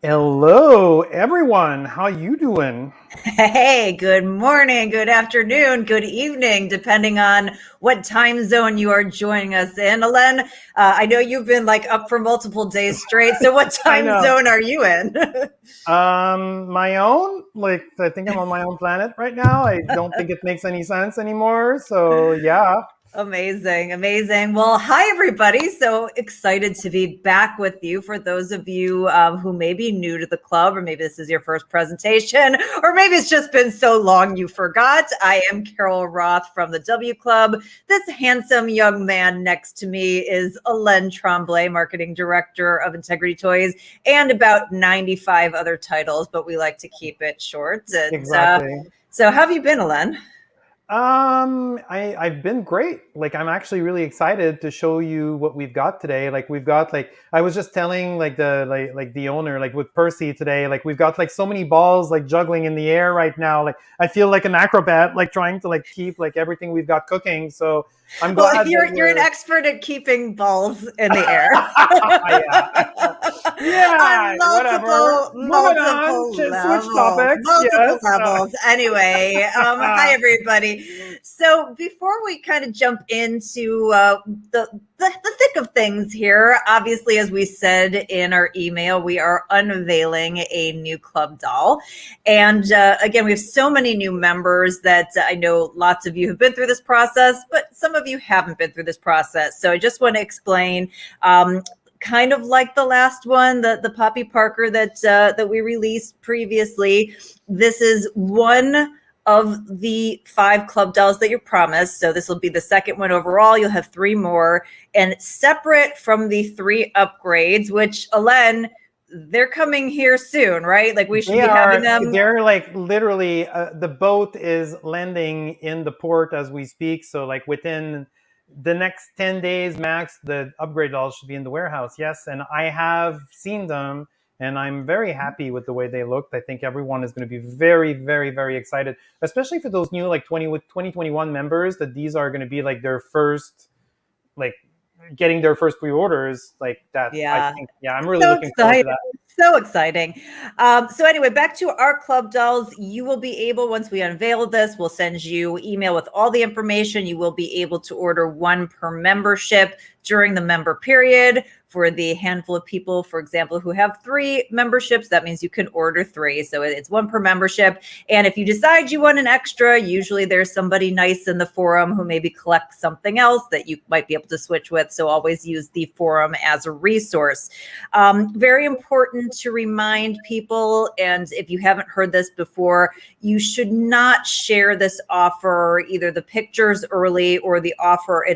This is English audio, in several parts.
Hello, everyone. How you doing? Hey, good morning, good afternoon, good evening, depending on what time zone you are joining us in. Alain, I know you've been like up for multiple days straight. So what I time know. zone are you in? My own. Like, I think I'm on my own planet right now. I don't think it makes any sense anymore. So, yeah. Amazing, amazing. Well, hi, everybody. So excited to be back with you. For those of you who may be new to the club, or maybe this is your first presentation, or maybe it's just been so long you forgot, I am Carol Roth from the W Club. This handsome young man next to me is Alain Tremblay, Marketing Director of Integrity Toys, and about 95 other titles, but we like to keep it short. And Exactly. so, how have you been, Alain? I've been great. Like, I'm actually really excited to show you what we've got today. Like, we've got I was just telling the owner, like with Percy today, like we've got like so many balls like juggling in the air right now. Like, I feel like an acrobat, like trying to like keep like everything we've got cooking. So I'm Well, glad that you're an we're expert at keeping balls in the air. yeah. On Yeah, whatever. multiple Moving on. Switch levels, topics. multiple Yes. levels. Anyway, hi everybody. So before we kind of jump into the thick of things here, obviously, as we said in our email, we are unveiling a new club doll. And again, we have so many new members that I know lots of you have been through this process, but some of you haven't been through this process. So I just want to explain, kind of like the last one, the Poppy Parker that we released previously. This is one of the 5 club dolls that you promised. So this will be the second one overall. You'll have 3 more, and separate from the 3 upgrades, which, Alain, they're coming here soon, right? Like we should be having them. They're like literally the boat is landing in the port as we speak. So like within the next 10 days max, the upgrade dolls should be in the warehouse. Yes, and I have seen them and I'm very happy with the way they looked. I think everyone is going to be very, very, very excited, especially for those new like 2021 members, that these are going to be like their first, like getting their first pre-orders like that. I Yeah. think, yeah, I'm really So looking forward to exciting. that. So exciting. So anyway, back to our club dolls. You will be able, once we unveil this, we'll send you email with all the information. You will be able to order 1 per membership during the member period. For the handful of people, for example, who have 3 memberships, that means you can order 3. So it's 1 per membership. And if you decide you want an extra, usually there's somebody nice in the forum who maybe collects something else that you might be able to switch with. So always use the forum as a resource. Very important to remind people, and if you haven't heard this before, you should not share this offer, either the pictures early or the offer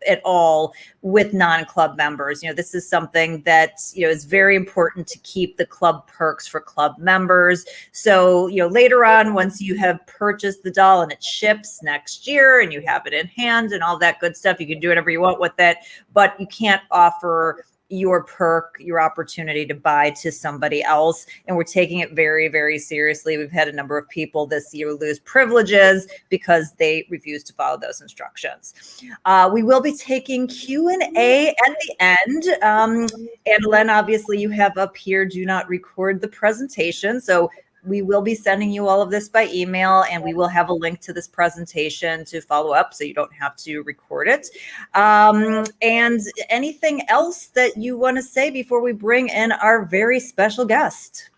at all, with non-club members. This is something that, is very important to keep the club perks for club members. So, later on, once you have purchased the doll and it ships next year and you have it in hand and all that good stuff, you can do whatever you want with it, but you can't offer your perk, your opportunity to buy, to somebody else. And we're taking it very, very seriously. We've had a number of people this year lose privileges because they refuse to follow those instructions. We will be taking Q&A at the end. And Len, obviously you have up here, do not record the presentation. So we will be sending you all of this by email, and we will have a link to this presentation to follow up so you don't have to record it. And anything else that you want to say before we bring in our very special guest?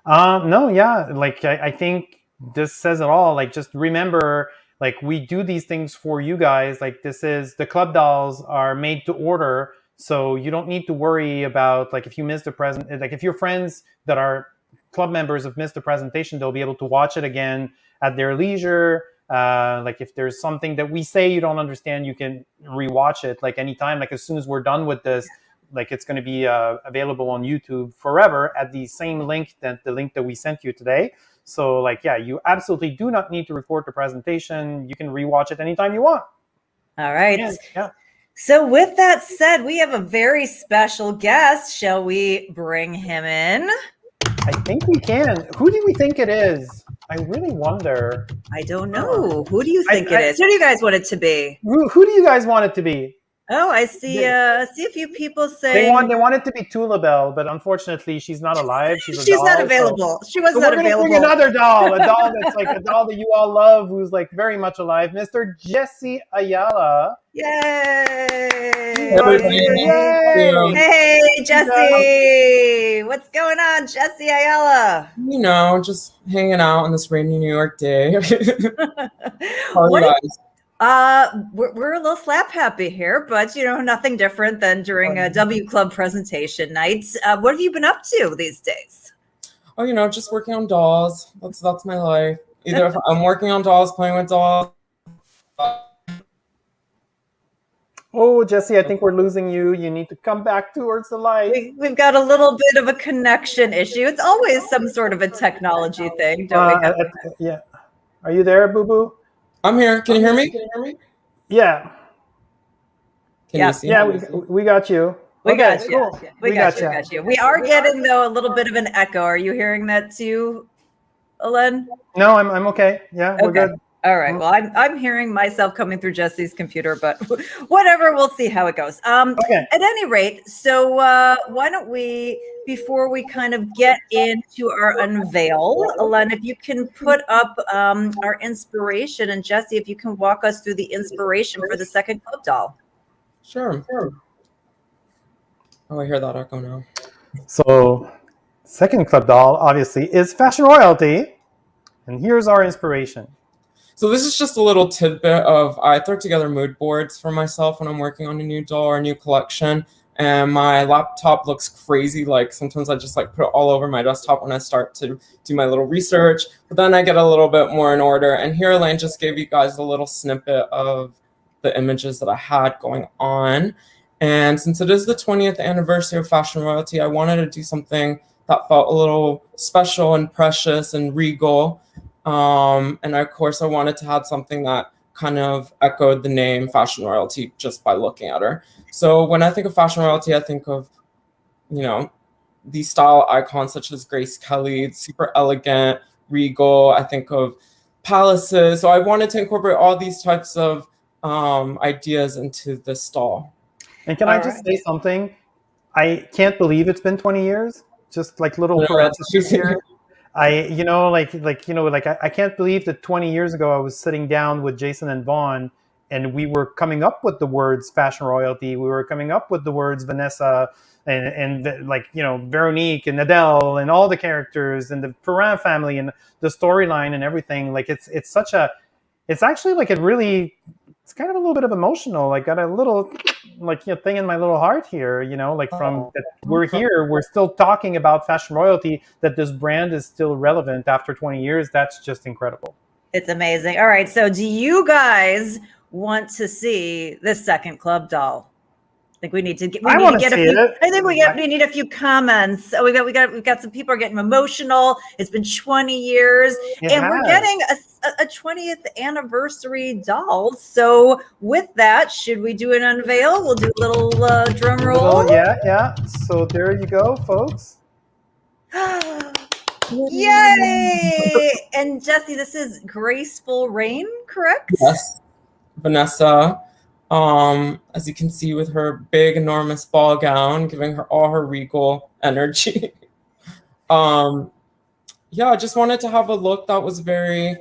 No, yeah, like I think this says it all. Like, just remember, like, we do these things for you guys. Like, the club dolls are made to order, so you don't need to worry about like if you missed a present. Like, if your friends that are club members have missed a presentation, they'll be able to watch it again at their leisure. Like, if there's something that we say you don't understand, you can rewatch it like anytime. Like, as soon as we're done with this, like, it's going to be available on YouTube forever at the same link, that the link that we sent you today. So like, yeah, you absolutely do not need to record the presentation. You can rewatch it anytime you want. All right. Yeah. So with that said, we have a very special guest. Shall we bring him in? I think we can. Who do we think it is? I really wonder. I don't know. Who do you think it is? Who do you guys want it to be? Who do you guys want it to be? Oh, I see. They, See a few people they saying want they want it to be Tula Bell, but unfortunately she's not alive. She's a she's not doll. So available. She was so not we're gonna bring available. another doll, a doll that's like a doll that you all love, who's like very much alive, Mr. Jesse Ayala. Hey, everybody. Yay! How are Yay! you? Hey, Hey guys. Jesse. What's going on, Jesse Ayala? You know, just hanging out on this rainy New York day. How are you What do you guys? we're a little slap happy here, but nothing different than during a W Club presentation night. What have you been up to these days? Oh, you know, just working on dolls. That's my life. Either if I'm working on dolls, playing with dolls. Oh, Jesse, I think we're losing you. You need to come back towards the light. We've got a little bit of a connection issue. It's always some sort of a technology thing, don't we? Yeah. Are you there, Boo Boo? I'm here. Can you hear me? Yeah. Can you Yeah. see? Yeah, we got you. We got you. Cool. We got you. We are getting though a little bit of an echo. Are you hearing that too, Alain? No, I'm okay. Yeah, we're Okay. good. All right. Well, I'm hearing myself coming through Jesse's computer, but whatever. We'll see how it goes. Okay. At any rate, so why don't we, before we kind of get into our unveil, Alain, if you can put up our inspiration, and Jesse, if you can walk us through the inspiration for the second club doll. Sure. Oh, I hear that echo now. So, second club doll obviously is fashion royalty, and here's our inspiration. So this is just a little tidbit of I throw together mood boards for myself when I'm working on a new doll or a new collection. And my laptop looks crazy. Like sometimes I just like put it all over my desktop when I start to do my little research. But then I get a little bit more in order. And here Alain just gave you guys a little snippet of the images that I had going on. And since it is the 20th anniversary of Fashion Royalty, I wanted to do something that felt a little special and precious and regal. And of course, I wanted to have something that kind of echoed the name Fashion Royalty just by looking at her. So when I think of Fashion Royalty, I think of, these style icons such as Grace Kelly, super elegant, regal. I think of palaces. So I wanted to incorporate all these types of ideas into this stall. And can I just say something? I can't believe it's been 20 years. Just like little parentheses here. I can't believe that 20 years ago I was sitting down with Jason and Vaughn and we were coming up with the words fashion royalty. We were coming up with the words Vanessa and Veronique and Adele and all the characters and the Perrin family and the storyline and everything. Like it's actually like it's kind of a little bit of emotional. I got a little thing in my little heart here, from that we're here, we're still talking about fashion royalty, that this brand is still relevant after 20 years. That's just incredible. It's amazing. All right. So do you guys want to see the second club doll? I think we need to get a few. I think we need a few comments. So we've got some people are getting emotional. It's been 20 years, we're getting a 20th anniversary doll. So with that, should we do an unveil? We'll do a little drum roll. Yeah. So there you go, folks. Yay! And Jesse, this is Graceful Rain, correct? Yes, Vanessa. As you can see with her big, enormous ball gown, giving her all her regal energy. I just wanted to have a look that was very,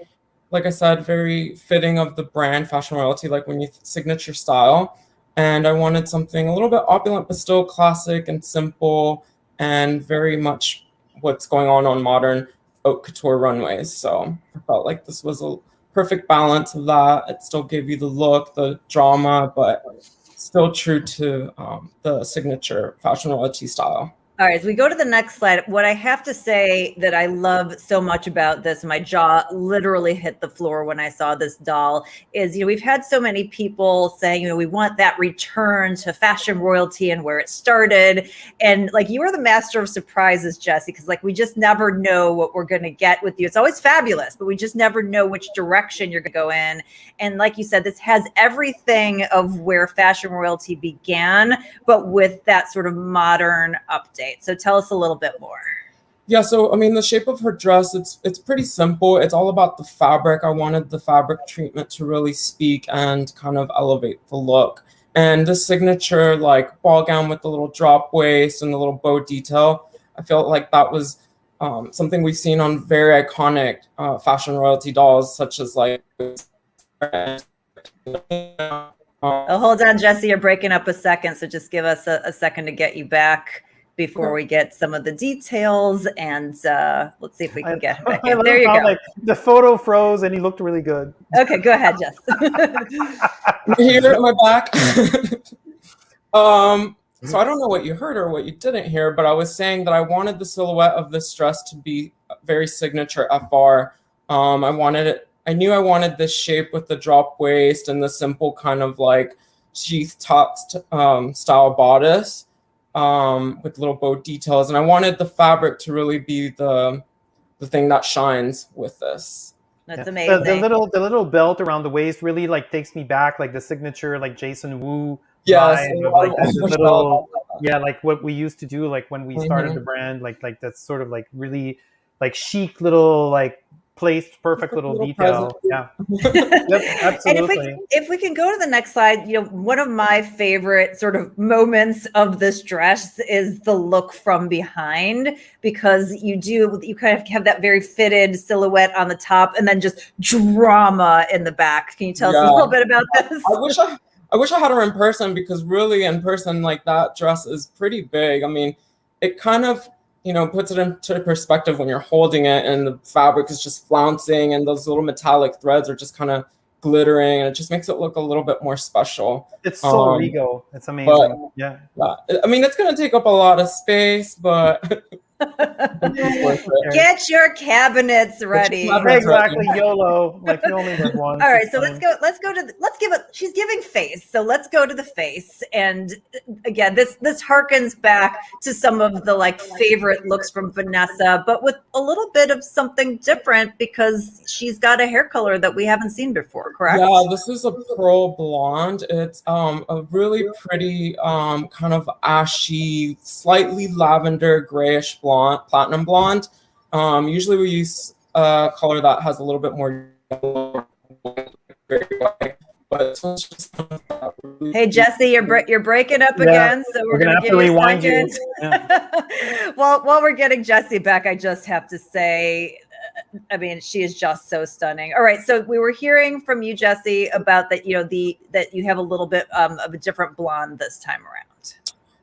like I said, very fitting of the brand Fashion Royalty, like when you signature style. And I wanted something a little bit opulent, but still classic and simple and very much what's going on modern haute couture runways. So I felt like this was a perfect balance of that. It still gave you the look, the drama, but still true to the signature Fashion Royalty style. All right, as we go to the next slide, what I have to say that I love so much about this, my jaw literally hit the floor when I saw this doll, is, we've had so many people saying, we want that return to fashion royalty and where it started. And like, you are the master of surprises, Jesse, because like, we just never know what we're going to get with you. It's always fabulous, but we just never know which direction you're going to go in. And like you said, this has everything of where fashion royalty began, but with that sort of modern update. So tell us a little bit more. Yeah, so I mean, the shape of her dress, it's pretty simple. It's all about the fabric. I wanted the fabric treatment to really speak and kind of elevate the look. And the signature like ball gown with the little drop waist and the little bow detail, I felt like that was something we've seen on very iconic fashion royalty dolls, such as like. Oh, hold on, Jesse, you're breaking up a second, so just give us a second to get you back before we get some of the details, and let's see if we can get him back in. There you go. Like, the photo froze and he looked really good. Okay, go ahead, Jess. Here at my back. So I don't know what you heard or what you didn't hear, but I was saying that I wanted the silhouette of this dress to be very signature FR. I knew I wanted this shape with the drop waist and the simple kind of like sheath top style bodice with little bow details. And I wanted the fabric to really be the thing that shines with this. That's amazing. The little belt around the waist really like takes me back, like the signature, like Jason Wu. Yes. Like little, yeah, like what we used to do, like when we started the brand, like that's sort of like really like chic little like placed perfect little detail. Yeah. Yep, absolutely. And if we can go to the next slide, one of my favorite sort of moments of this dress is the look from behind, because you kind of have that very fitted silhouette on the top and then just drama in the back. Can you tell us a little bit about this? I wish I had her in person, because really in person, like that dress is pretty big. I mean, it kind of, puts it into perspective when you're holding it and the fabric is just flouncing and those little metallic threads are just kind of glittering, and it just makes it look a little bit more special. It's so regal. It's amazing. Yeah. I mean, it's going to take up a lot of space, but get your cabinets ready. Exactly. YOLO. Like you only live once. All right, so she's giving face. So let's go to the face. And again, this harkens back to some of the like favorite looks from Vanessa, but with a little bit of something different, because she's got a hair color that we haven't seen before, correct? Yeah, this is a pearl blonde. It's a really pretty kind of ashy, slightly lavender grayish blonde, platinum blonde. Usually we use a color that has a little bit more yellow, but this one's just Hey Jesse, you're breaking up again, so we're gonna have to rewind you. Yeah. Well, while we're getting Jesse back, I just have to say, I mean, she is just so stunning. All right, so we were hearing from you, Jesse, about that that you have a little bit of a different blonde this time around.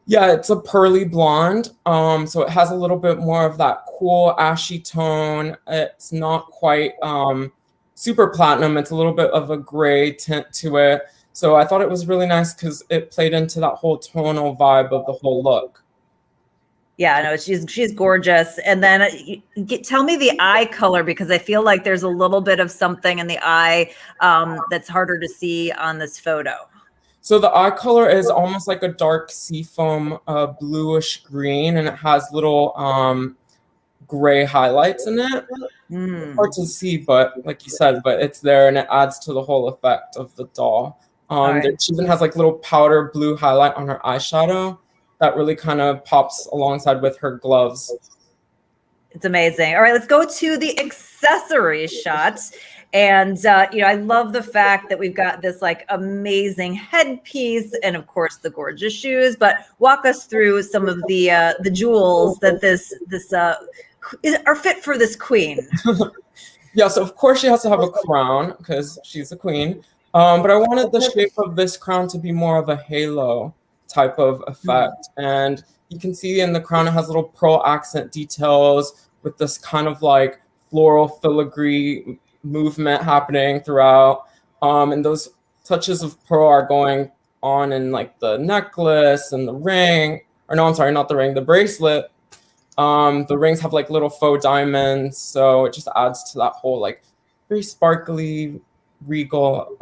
Yeah, it's a pearly blonde. So it has a little bit more of that cool ashy tone. It's not quite super platinum. It's a little bit of a gray tint to it. So I thought it was really nice because it played into that whole tonal vibe of the whole look. Yeah, no, she's gorgeous. And then tell me the eye color, because I feel like there's a little bit of something in the eye that's harder to see on this photo. So the eye color is almost like a dark seafoam bluish green, and it has little gray highlights in it. Hard to see, but like you said, but it's there and it adds to the whole effect of the doll. She even has like little powder blue highlight on her eyeshadow that really kind of pops alongside with her gloves. It's amazing. All right, let's go to the accessories shots. And, I love the fact that we've got this like amazing headpiece and of course the gorgeous shoes, but walk us through some of the jewels that are fit for this queen. Yeah, so of course she has to have a crown because she's a queen. But I wanted the shape of this crown to be more of a halo type of effect. And you can see in the crown, it has little pearl accent details with this kind of like floral filigree movement happening throughout, and those touches of pearl are going on in like the necklace and the ring, or no, I'm sorry, not the ring, the bracelet. The rings have like little faux diamonds, so it just adds to that whole like very sparkly, regal,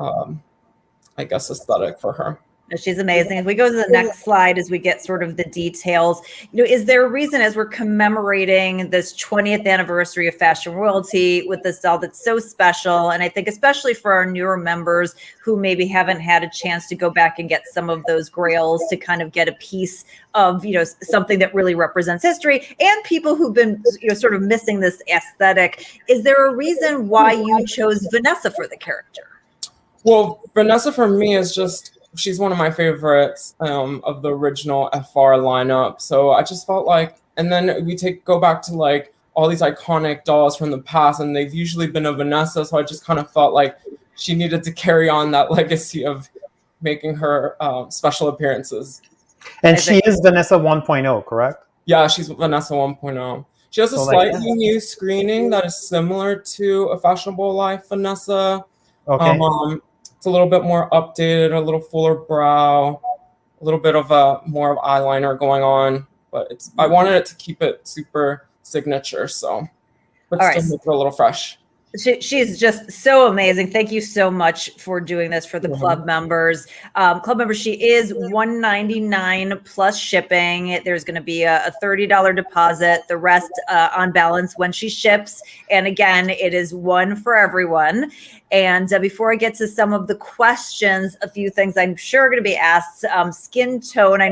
I guess, aesthetic for her. She's amazing. If we go to the next slide, as we get sort of the details, is there a reason, as we're commemorating this 20th anniversary of fashion royalty with this doll that's so special? And I think especially for our newer members who maybe haven't had a chance to go back and get some of those grails to kind of get a piece of, something that really represents history, and people who've been, sort of missing this aesthetic. Is there a reason why you chose Vanessa for the character? Well, Vanessa for me is just she's one of my favorites of the original FR lineup. So I just felt like, and then we go back to like all these iconic dolls from the past, and they've usually been a Vanessa. So I just kind of felt like she needed to carry on that legacy of making her special appearances. And she is Vanessa 1.0, correct? Yeah, she's Vanessa 1.0. She has a slightly new screening that is similar to a Fashionable Life Vanessa. Okay. It's a little bit more updated, a little fuller brow, a little bit of more of eyeliner going on. But I wanted it to keep it super signature, but still make it a little fresh. She's just so amazing. Thank you so much for doing this for the club members. Club members, she is $199 plus shipping. There's going to be a $30 deposit, the rest on balance when she ships. And again, it is one for everyone. And before I get to some of the questions, a few things I'm sure are going to be asked. Skin tone. I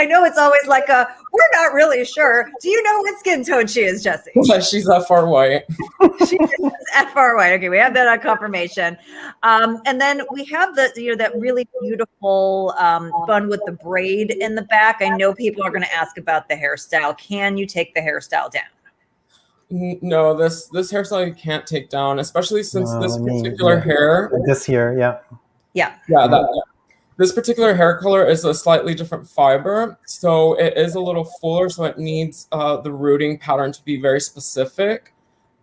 know it's always like we're not really sure. Do you know what skin tone she is, Jessie? She's FR white. She is FR white. Okay, we have that on confirmation. And then we have that really beautiful bun with the braid in the back. I know people are going to ask about the hairstyle. Can you take the hairstyle down? No, this hairstyle you can't take down, especially since this particular hair. This here, yeah. This particular hair color is a slightly different fiber, so it is a little fuller. So it needs the rooting pattern to be very specific,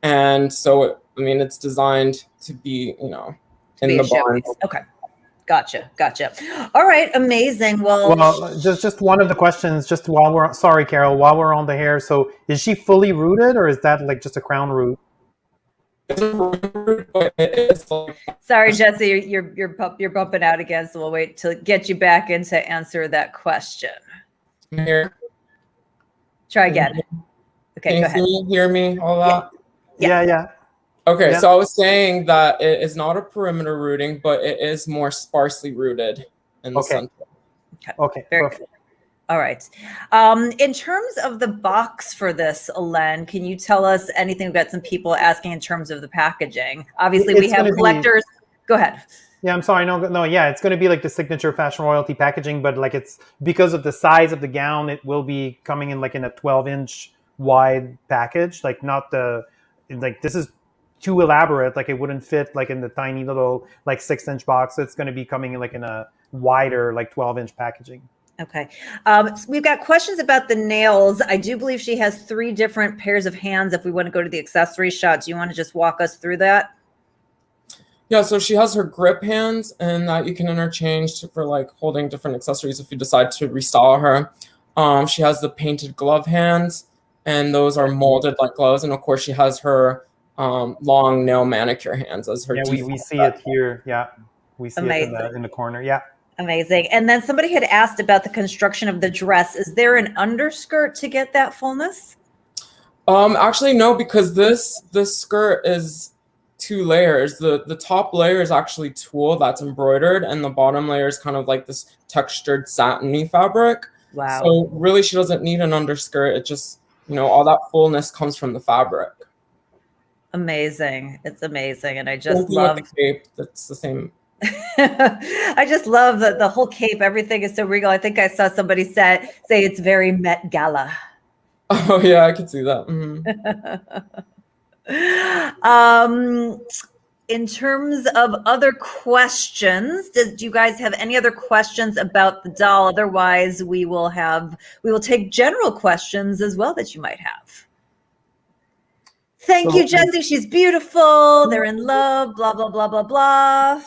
and so it's designed to be in the bun. Okay. Gotcha. All right. Amazing. Well, just one of the questions, just while sorry, Carol, while we're on the hair. So is she fully rooted, or is that like just a crown root? Sorry, Jessie, you're bumping out again. So we'll wait to get you back in to answer that question. Here. Try again. Okay, go ahead. Can you hear me? All that? Yeah. Okay, so I was saying that it is not a perimeter rooting, but it is more sparsely rooted in the center. Okay, very good. All right. In terms of the box for this, Alain, can you tell us anything? We've got some people asking in terms of the packaging. Obviously, we have collectors. Go ahead. Yeah, I'm sorry. No. Yeah, it's going to be like the signature fashion royalty packaging, but like it's because of the size of the gown, it will be coming in like in a 12-inch wide package. Like this is too elaborate. Like it wouldn't fit like in the tiny little like 6-inch box. So it's going to be coming in like in a wider like 12-inch packaging. Okay. We've got questions about the nails. I do believe she has 3 different pairs of hands. If we want to go to the accessory shot, do you want to just walk us through that? Yeah, so she has her grip hands, and that you can interchange for like holding different accessories if you decide to restyle her. She has the painted glove hands, and those are molded like gloves. And of course, she has her long nail manicure hands as her. Yeah, we see it here. Yeah, we see it in the corner. Yeah. Amazing. And then somebody had asked about the construction of the dress. Is there an underskirt to get that fullness? Actually, no, because this skirt is 2 layers. The top layer is actually tulle that's embroidered, and the bottom layer is kind of like this textured satiny fabric. Wow. So really, she doesn't need an underskirt. It just, all that fullness comes from the fabric. Amazing. It's amazing. And I just love the cape. That's the same. I just love the whole cape. Everything is so regal. I think I saw somebody say it's very Met Gala. Oh yeah, I can see that. In terms of other questions, do you guys have any other questions about the doll? Otherwise, we will take general questions as well that you might have. Thank you, Jessie. She's beautiful. They're in love. Blah blah blah blah blah.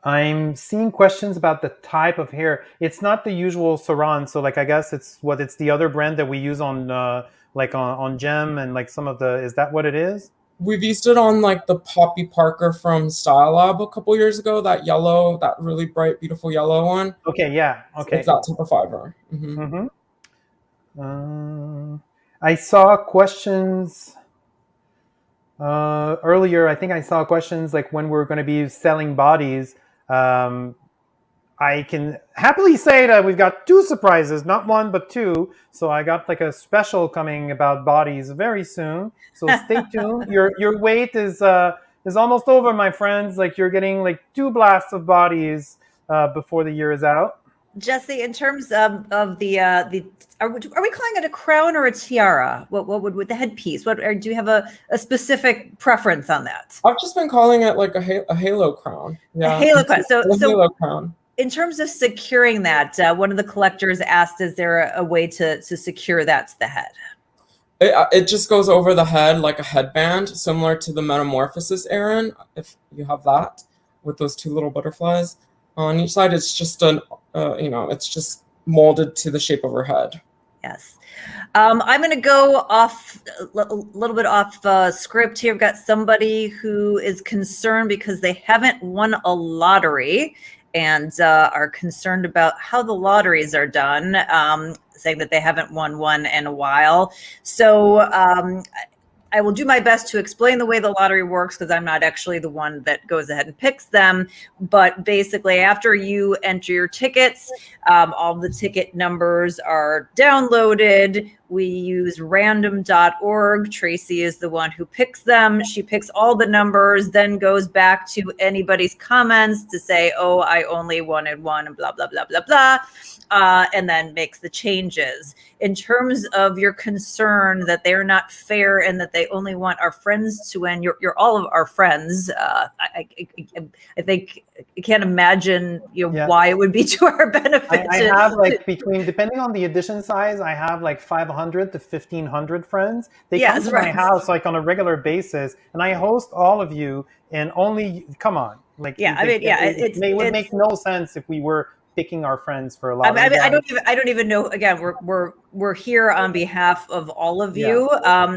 I'm seeing questions about the type of hair. It's not the usual Saran, so like I guess it's the other brand that we use on on Gem and like some of the. Is that what it is? We've used it on like the Poppy Parker from Style Lab a couple years ago. That yellow, that really bright, beautiful yellow one. Okay, yeah, okay. It's that type of fiber. I saw questions earlier. I think I saw questions like when we're going to be selling bodies. I can happily say that we've got 2 surprises, not 1, but 2. So I got like a special coming about bodies very soon. So stay tuned. Your wait is almost over, my friends. Like you're getting like 2 blasts of bodies before the year is out. Jesse, in terms of the are we calling it a crown or a tiara? What would with the headpiece? What or do you have a specific preference on that? I've just been calling it like a halo crown. A Yeah, halo crown. So halo crown. In terms of securing that, one of the collectors asked, "Is there a way to secure that to the head?" It just goes over the head like a headband, similar to the Metamorphosis Aaron, if you have that, with those two little butterflies on each side. It's just it's just molded to the shape of her head. Yes. I'm going to go off a little bit off script here. I've got somebody who is concerned because they haven't won a lottery and are concerned about how the lotteries are done, saying that they haven't won one in a while. So I will do my best to explain the way the lottery works because I'm not actually the one that goes ahead and picks them. But basically, after you enter your tickets, all the ticket numbers are downloaded. We use random.org. Tracy is the one who picks them. She picks all the numbers, then goes back to anybody's comments to say, oh, I only wanted one and blah, blah, blah, blah, blah. And then makes the changes. In terms of your concern that they're not fair and that they only want our friends to win, you're all of our friends. I think I can't imagine why it would be to our benefit. I have like depending on the edition size, I have like 500 to 1,500 friends. They come to my house like on a regular basis, and I host all of you. And come on, like it would make no sense if we were picking our friends for a lot. I don't even know. Again, we're here on behalf of all of you.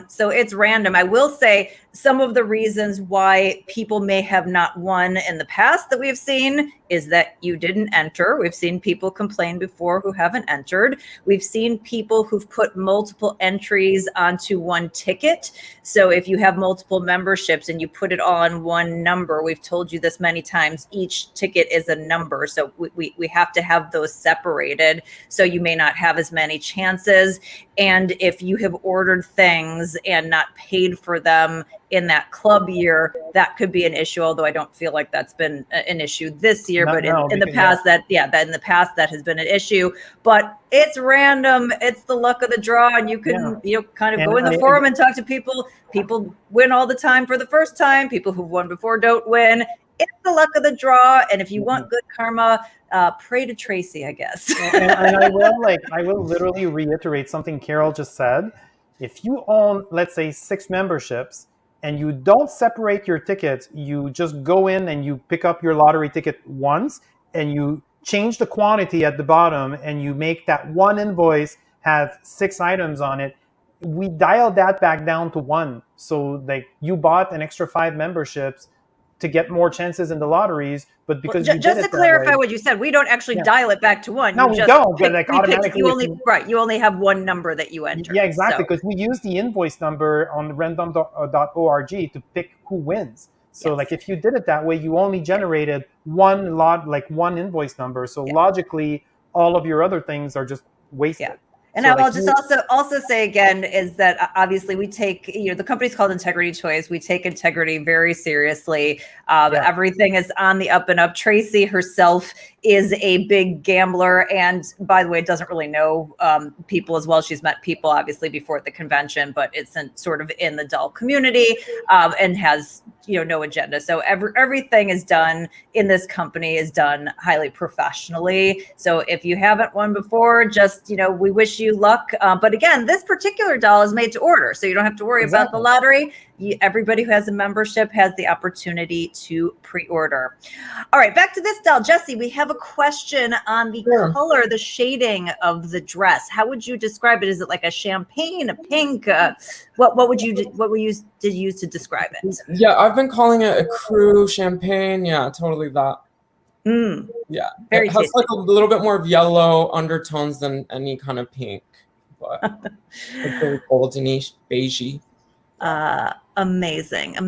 So it's random. I will say some of the reasons why people may have not won in the past that we've seen is that you didn't enter. We've seen people complain before who haven't entered. We've seen people who've put multiple entries onto one ticket. So if you have multiple memberships and you put it all on one number, we've told you this many times, each ticket is a number. So we have to have those separated. So you may not have as many chances. And if you have ordered things and not paid for them in that club year, that could be an issue. Although I don't feel like that's been an issue this year, but in the past in the past that has been an issue. But it's random. It's the luck of the draw, and you can kind of go in the forum and talk to people. People win all the time for the first time. People who've won before don't win. It's the luck of the draw, and if you want good karma, pray to Tracy, I guess. and I will literally reiterate something Carol just said. If you own, let's say, 6 memberships, and you don't separate your tickets, you just go in and you pick up your lottery ticket once, and you change the quantity at the bottom, and you make that one invoice have 6 items on it. We dialed that back down to 1. So like you bought an extra 5 memberships to get more chances in the lotteries, but because just to clarify what you said, we don't actually dial it back to 1. No, we don't. But like automatically, you only have one number that you enter. Yeah, exactly. Because we use the invoice number on random.org to pick who wins. So like if you did it that way, you only generated one invoice number. So logically, all of your other things are just wasted. Yeah. And so I'll just also say again is that obviously we take, the company's called Integrity Toys. We take integrity very seriously. Everything is on the up and up. Tracy herself is a big gambler, and by the way, doesn't really know people as well. She's met people obviously before at the convention, but it's sort of in the doll community and has no agenda. So everything is done in this company is done highly professionally. So if you haven't won before, just we wish you luck. But again, this particular doll is made to order, so you don't have to worry about the lottery. Everybody who has a membership has the opportunity to pre-order. All right, back to this doll. Jesse, we have a question on the color, the shading of the dress. How would you describe it? Is it like a champagne, a pink? What would you use to describe it? Yeah, I've been calling it a crew champagne. Yeah, totally that. Yeah, very it has tasty. like a little bit more of yellow undertones than any kind of pink, but it's very goldenish, beigey. Amazing. Do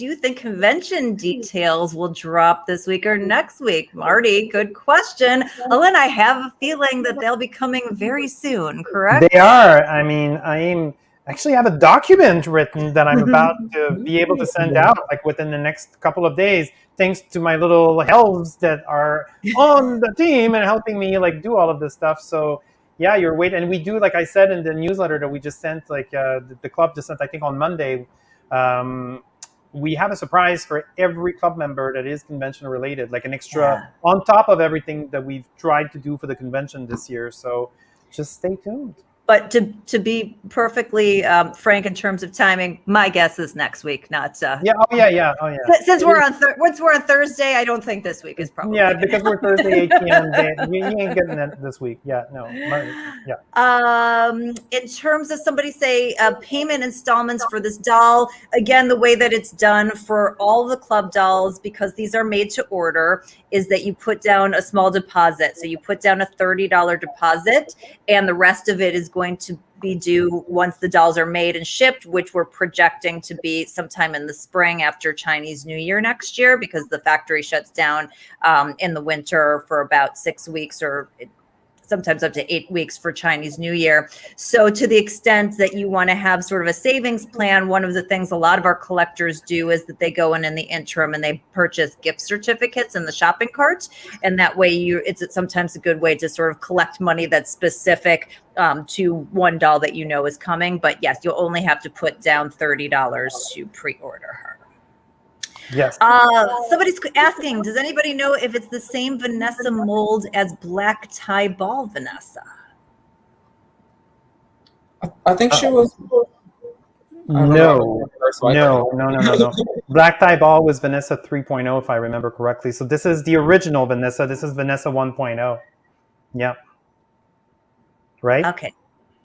you think convention details will drop this week or next week? Marty, good question. Alain, I have a feeling that they'll be coming very soon, correct? They are. I mean, actually have a document written that I'm about to be able to send out like within the next couple of days, thanks to my little elves that are on the team and helping me like do all of this stuff. So yeah, you're waiting. And we do, like I said in the newsletter that we just sent, like the club just sent, I think on Monday, we have a surprise for every club member that is convention related, like an extra on top of everything that we've tried to do for the convention this year. So just stay tuned. But to be perfectly frank in terms of timing, my guess is next week, not. Yeah. Oh yeah. Since we're on Thursday, I don't think this week is probably. Yeah, because we're Thursday 8 p.m. You ain't getting that this week. Yeah, no. Yeah. In terms of somebody say payment installments for this doll, again, the way that it's done for all the club dolls, because these are made to order, is that you put down a small deposit. So you put down a $30 deposit, and the rest of it is going to be due once the dolls are made and shipped, which we're projecting to be sometime in the spring after Chinese New Year next year, because the factory shuts down in the winter for about 6 weeks or sometimes up to 8 weeks for Chinese New Year. So to the extent that you want to have sort of a savings plan, one of the things a lot of our collectors do is that they go in the interim and they purchase gift certificates in the shopping cart. And that way it's sometimes a good way to sort of collect money that's specific to one doll that you know is coming. But yes, you'll only have to put down $30 to pre-order her. Yes. Somebody's asking, does anybody know if it's the same Vanessa mold as Black Tie Ball Vanessa? I think she was. No. Black Tie Ball was Vanessa 3.0, if I remember correctly. So this is the original Vanessa. This is Vanessa 1.0. Yeah. Right? Okay.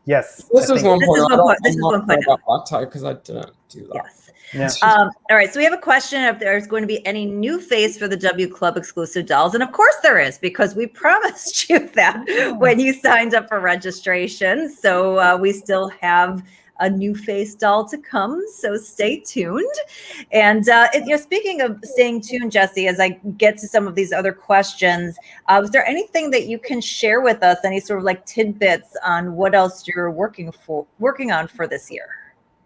Yes. This is 1.0. This is 1.0. Black Tie because I didn't do that. Yes. Yeah. All right. So we have a question if there's going to be any new face for the W Club exclusive dolls. And of course there is, because we promised you that when you signed up for registration. So we still have a new face doll to come. So stay tuned. And speaking of staying tuned, Jesse, as I get to some of these other questions, is there anything that you can share with us? Any sort of like tidbits on what else you're working on for this year?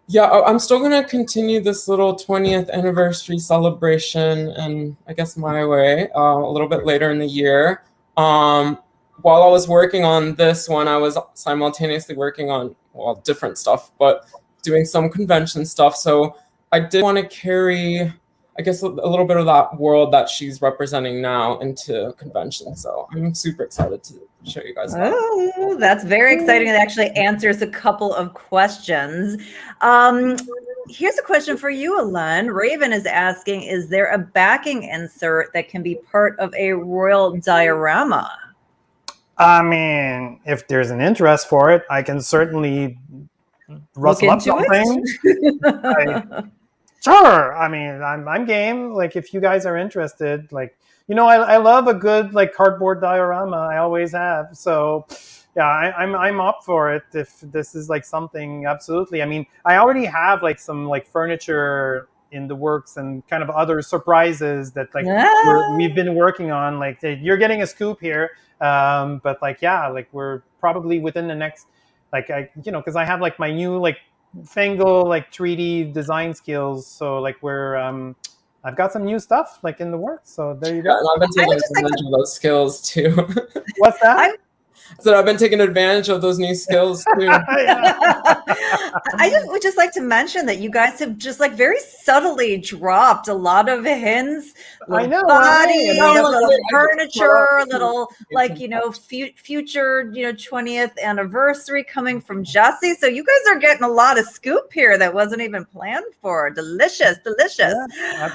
Yeah, I'm still going to continue this little 20th anniversary celebration, and I guess my way, a little bit later in the year. While I was working on this one, I was simultaneously working on, different stuff, but doing some convention stuff. So I did want to carry, I guess, a little bit of that world that she's representing now into convention. So I'm super excited to show you guys that. Oh, that's very exciting. It actually answers a couple of questions. Here's a question for you, Alain. Raven is asking, is there a backing insert that can be part of a royal diorama? I mean, if there's an interest for it, I can certainly rustle up something. Sure. I mean, I'm game. Like, if you guys are interested, like, I love a good like cardboard diorama. I always have. So, yeah, I'm up for it. If this is like something, absolutely. I mean, I already have like some like furniture in the works and kind of other surprises that like we've been working on. Like, you're getting a scoop here, but like, yeah, like we're probably within the next, like because I have like my new like Fangle like 3D design skills. So like I've got some new stuff like in the works. So there you go. And I've been taking advantage of those skills too. What's that? So I've been taking advantage of those new skills too. I would just like to mention that you guys have just like very subtly dropped a lot of hints, little body, little furniture, little like future 20th anniversary coming from Jesse. So you guys are getting a lot of scoop here that wasn't even planned for. Delicious. Yeah,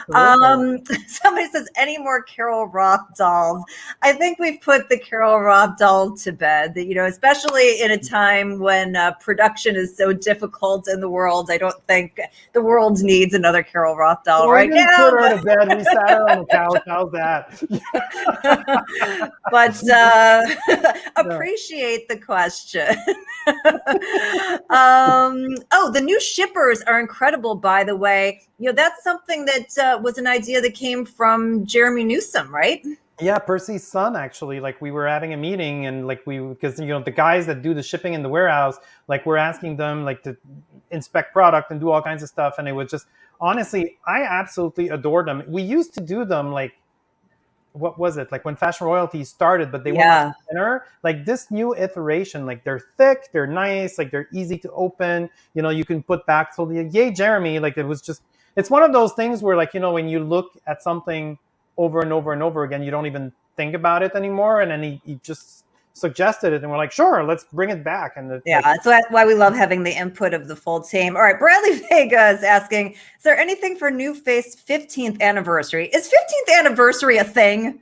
somebody says, any more Carol Roth dolls? I think we've put the Carol Roth doll to bed. Especially in a time when production is so difficult in the world. I don't think the world needs another Carol Roth doll right now. Put her to bed. We sat her on the couch. How's that? But appreciate the question. The new shippers are incredible, by the way. That's something that was an idea that came from Jeremy Newsom, right? Yeah, Percy's son actually. Like we were having a meeting, and like because the guys that do the shipping in the warehouse, like we're asking them like to inspect product and do all kinds of stuff, and it was just honestly, I absolutely adored them. We used to do them like what was it like when Fashion Royalty started, but they were much Yeah. thinner. Like this new iteration, like they're thick, they're nice, like they're easy to open. You can put back. So the yay Jeremy, like it was just it's one of those things where like when you look at something over and over and over again, you don't even think about it anymore. And then he just suggested it, and we're like, sure, let's bring it back. And it's Yeah, like, that's why we love having the input of the full team. All right, Bradley Vega is asking, is there anything for New Face 15th anniversary? Is 15th anniversary a thing?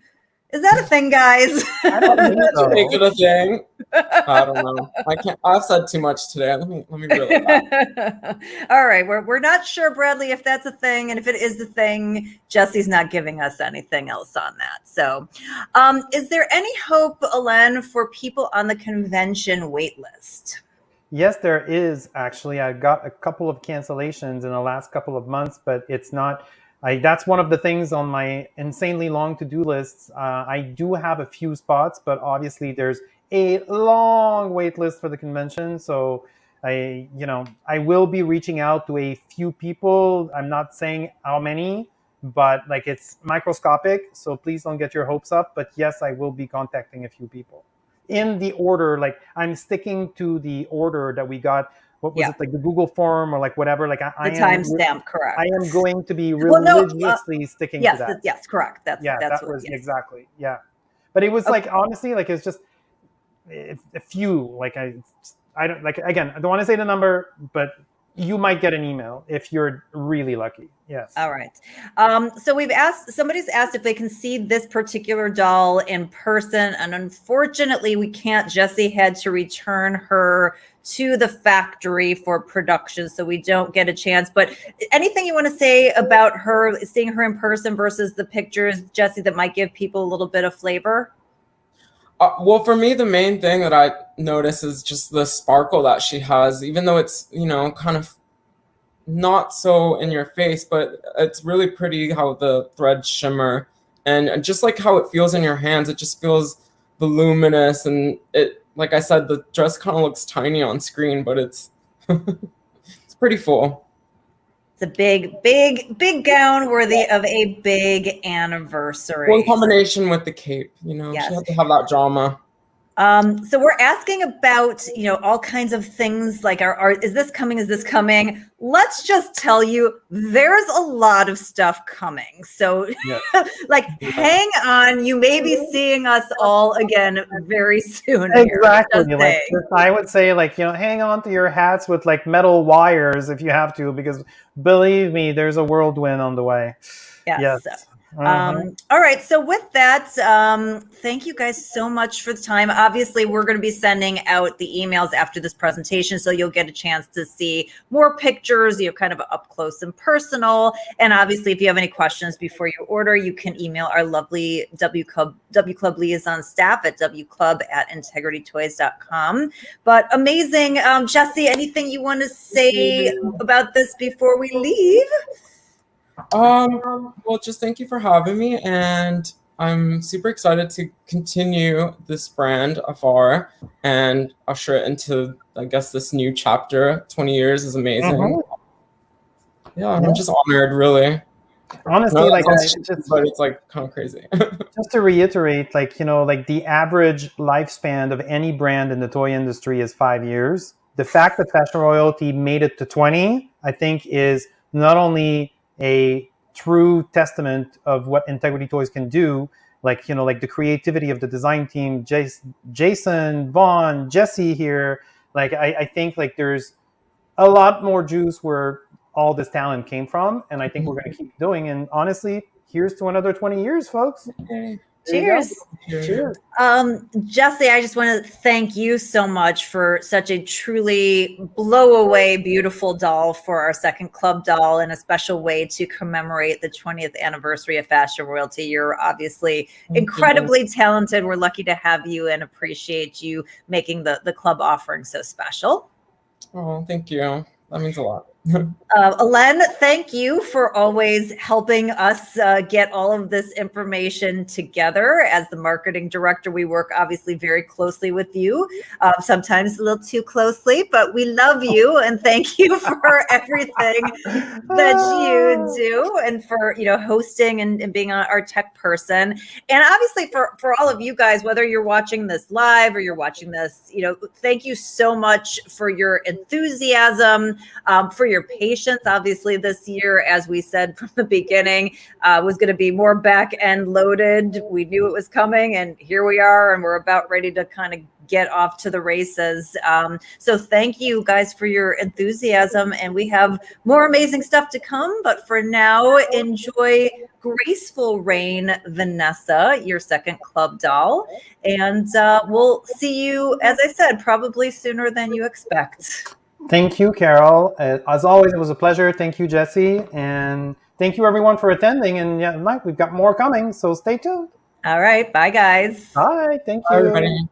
Is that a thing, guys? I don't think so. Make it a thing. I don't know. I can't. I've said too much today. Let me reel it back. All right, we're not sure, Bradley, if that's a thing, and if it is the thing, Jesse's not giving us anything else on that. So, is there any hope, Alain, for people on the convention wait list? Yes, there is actually. I got a couple of cancellations in the last couple of months, but it's not. That's one of the things on my insanely long to-do lists. I do have a few spots, but obviously there's a long wait list for the convention. So I will be reaching out to a few people. I'm not saying how many, but like it's microscopic. So please don't get your hopes up. But yes, I will be contacting a few people in the order. Like I'm sticking to the order that we got. What was it, like the Google form or like whatever? Like the timestamp, correct. I am going to be religiously sticking to that. Yes, correct. That's that was exactly. Yeah. But it was like, honestly, like it's just a few. Like I don't like, again, I don't want to say the number, but you might get an email if you're really lucky. Yes. All right. So somebody's asked if they can see this particular doll in person. And unfortunately, we can't. Jesse had to return her to the factory for production, so we don't get a chance. But anything you want to say about her, seeing her in person versus the pictures, Jesse, that might give people a little bit of flavor? Well, for me, the main thing that I notice is just the sparkle that she has, even though it's, kind of not so in your face, but it's really pretty how the threads shimmer, and just like how it feels in your hands, it just feels voluminous, and it, like I said, the dress kind of looks tiny on screen, but it's it's pretty full. It's a big gown worthy of a big anniversary. One combination with the cape, Yes. She had to have that drama. So we're asking about, all kinds of things like, is this coming? Is this coming? Let's just tell you, there's a lot of stuff coming. So hang on. You may be seeing us all again very soon. Exactly. Like I would say, like, hang on to your hats with like metal wires if you have to, because believe me, there's a whirlwind on the way. Yes. All right. So with that, thank you guys so much for the time. Obviously, we're going to be sending out the emails after this presentation, so you'll get a chance to see more pictures, kind of up close and personal. And obviously, if you have any questions before you order, you can email our lovely W Club liaison staff at wclub@integritytoys.com. But amazing. Jesse, anything you want to say about this before we leave? Well, just thank you for having me, and I'm super excited to continue this brand afar and usher it into, I guess, this new chapter. 20 years is amazing. Yeah, I'm just honored, really. Honestly, but it's like kind of crazy. Just to reiterate, like the average lifespan of any brand in the toy industry is 5 years. The fact that Fashion Royalty made it to 20, I think, is not only a true testament of what Integrity Toys can do, like the creativity of the design team, Jason, Vaughn, Jesse here. Like I think like there's a lot more juice where all this talent came from, and I think we're going to keep doing. And honestly, here's to another 20 years, folks. Okay. Cheers. Cheers. Jesse, I just want to thank you so much for such a truly blow away beautiful doll for our second club doll, in a special way to commemorate the 20th anniversary of Fashion Royalty. You're obviously incredibly talented. We're lucky to have you and appreciate you making the club offering so special. Oh, thank you. That means a lot. Alain, thank you for always helping us get all of this information together. As the marketing director, we work obviously very closely with you, sometimes a little too closely, but we love you and thank you for everything that you do and for hosting and being our tech person. And obviously for all of you guys, whether you're watching this live or you're watching this, thank you so much for your enthusiasm, for your patience. Obviously this year, as we said from the beginning, was going to be more back end loaded. We knew it was coming, and here we are, and we're about ready to kind of get off to the races. So thank you guys for your enthusiasm, and we have more amazing stuff to come. But for now, enjoy Graceful Rain, Vanessa, your second club doll. And we'll see you, as I said, probably sooner than you expect. Thank you, Carol. As always, it was a pleasure. Thank you, Jesse. And thank you, everyone, for attending. And yeah, Mike, we've got more coming, so stay tuned. All right. Bye, guys. Bye. Thank Bye, you. everybody.